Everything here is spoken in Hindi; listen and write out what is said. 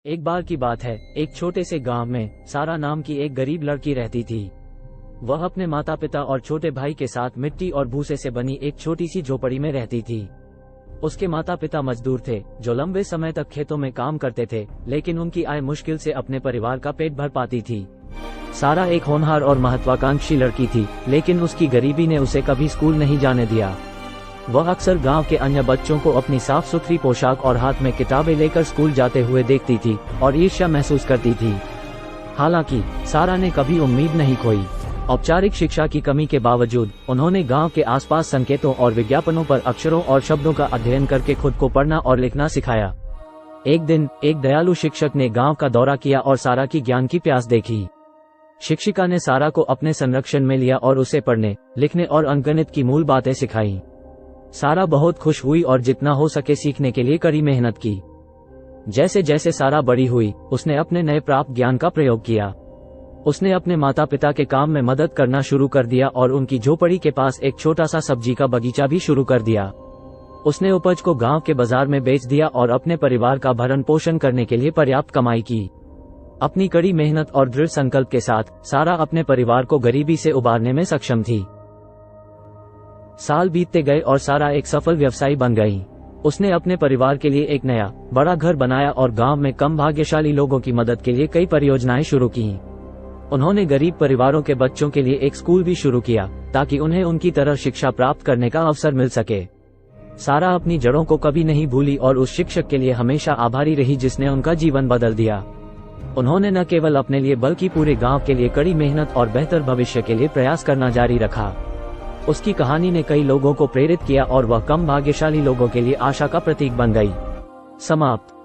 एक बार की बात है, एक छोटे से गांव में सारा नाम की एक गरीब लड़की रहती थी। वह अपने माता पिता और छोटे भाई के साथ मिट्टी और भूसे से बनी एक छोटी सी झोपड़ी में रहती थी। उसके माता पिता मजदूर थे जो लंबे समय तक खेतों में काम करते थे, लेकिन उनकी आय मुश्किल से अपने परिवार का पेट भर पाती थी। सारा एक होनहार और महत्वाकांक्षी लड़की थी, लेकिन उसकी गरीबी ने उसे कभी स्कूल नहीं जाने दिया। वह अक्सर गांव के अन्य बच्चों को अपनी साफ सुथरी पोशाक और हाथ में किताबें लेकर स्कूल जाते हुए देखती थी और ईर्ष्या महसूस करती थी। हालांकि सारा ने कभी उम्मीद नहीं खोई। औपचारिक शिक्षा की कमी के बावजूद उन्होंने गांव के आसपास संकेतों और विज्ञापनों पर अक्षरों और शब्दों का अध्ययन करके खुद को पढ़ना और लिखना सिखाया। एक दिन एक दयालु शिक्षक ने गांव का दौरा किया और सारा की ज्ञान की प्यास देखी। शिक्षिका ने सारा को अपने संरक्षण में लिया और उसे पढ़ने, लिखने और अंकगणित की मूल बातें सिखाईं। सारा बहुत खुश हुई और जितना हो सके सीखने के लिए कड़ी मेहनत की। जैसे जैसे सारा बड़ी हुई, उसने अपने नए प्राप्त ज्ञान का प्रयोग किया। उसने अपने माता पिता के काम में मदद करना शुरू कर दिया और उनकी झोपड़ी के पास एक छोटा सा सब्जी का बगीचा भी शुरू कर दिया। उसने उपज को गांव के बाजार में बेच दिया और अपने परिवार का भरण पोषण करने के लिए पर्याप्त कमाई की। अपनी कड़ी मेहनत और दृढ़ संकल्प के साथ सारा अपने परिवार को गरीबी से उबारने में सक्षम थी। साल बीतते गए और सारा एक सफल व्यवसायी बन गई। उसने अपने परिवार के लिए एक नया बड़ा घर बनाया और गांव में कम भाग्यशाली लोगों की मदद के लिए कई परियोजनाएं शुरू की। उन्होंने गरीब परिवारों के बच्चों के लिए एक स्कूल भी शुरू किया ताकि उन्हें उनकी तरह शिक्षा प्राप्त करने का अवसर मिल सके। सारा अपनी जड़ों को कभी नहीं भूली और उस शिक्षक के लिए हमेशा आभारी रही जिसने उनका जीवन बदल दिया। उन्होंने न केवल अपने लिए बल्कि पूरे गांव के लिए कड़ी मेहनत और बेहतर भविष्य के लिए प्रयास करना जारी रखा। उसकी कहानी ने कई लोगों को प्रेरित किया और वह कम भाग्यशाली लोगों के लिए आशा का प्रतीक बन गई। समाप्त।